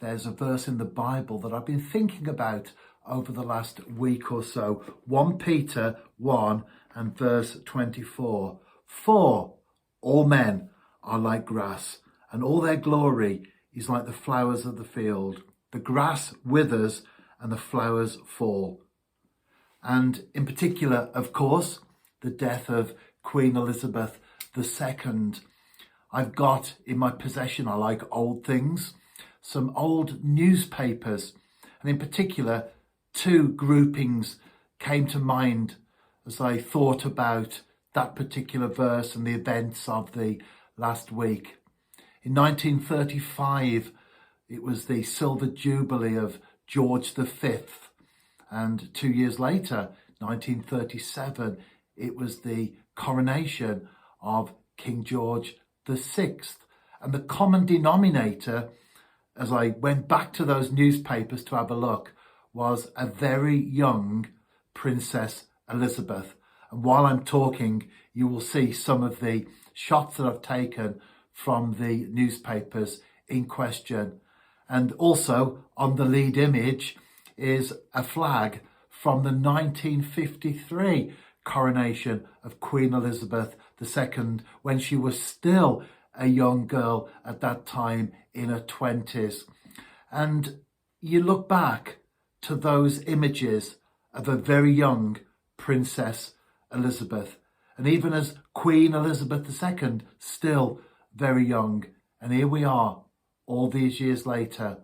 there's a verse in the Bible that I've been thinking about over the last week or so. 1 Peter 1 and verse 24. For all men are like grass, and all their glory is like the flowers of the field. The grass withers and the flowers fall. And in particular, of course, the death of Queen Elizabeth II. I've got in my possession, I like old things, some old newspapers, and in particular, two groupings came to mind as I thought about that particular verse and the events of the last week. In 1935, it was the Silver Jubilee of George V. And 2 years later, 1937, it was the coronation of King George VI. And the common denominator, as I went back to those newspapers to have a look, was a very young Princess Elizabeth. And while I'm talking, you will see some of the shots that I've taken from the newspapers in question. And also on the lead image is a flag from the 1953 coronation of Queen Elizabeth II, when she was still a young girl at that time in her 20s. And you look back to those images of a very young Princess Elizabeth, and even as Queen Elizabeth II, still very young. And here we are all these years later,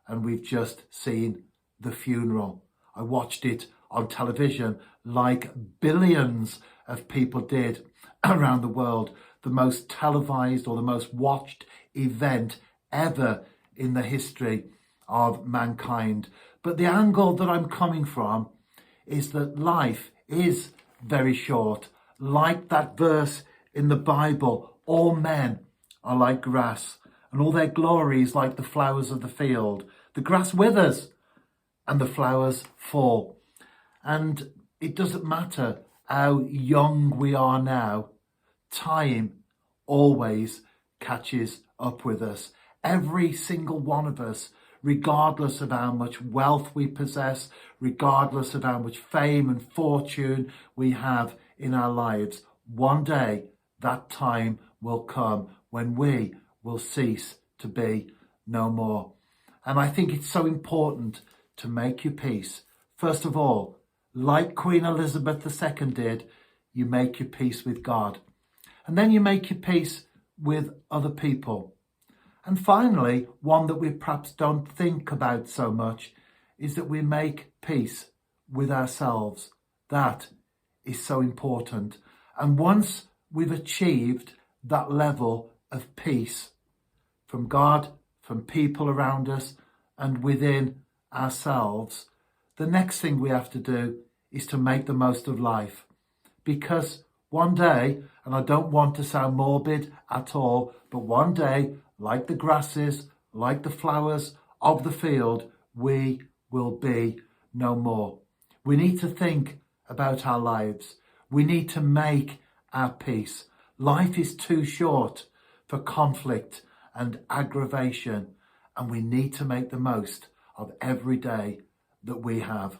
and we've just seen the funeral. I watched it on television like billions of people did around the world. The most televised or the most watched event ever in the history of mankind. But the angle that I'm coming from is that life is very short. Like that verse in the Bible, all men are like grass, and all their glory is like the flowers of the field. The grass withers and the flowers fall. And it doesn't matter how young we are now, time always catches up with us. Every single one of us, regardless of how much wealth we possess, regardless of how much fame and fortune we have in our lives, one day that time will come when we will cease to be no more. And I think it's so important to make your peace. First of all, like Queen Elizabeth II did, you make your peace with God. And then you make your peace with other people. And finally, one that we perhaps don't think about so much is that we make peace with ourselves. That is so important. And once we've achieved that level of peace from God, from people around us, and within ourselves, the next thing we have to do is to make the most of life. Because one day, and I don't want to sound morbid at all, but one day, like the grasses, like the flowers of the field, we will be no more. We need to think about our lives. We need to make our peace. Life is too short for conflict and aggravation, and we need to make the most of every day that we have.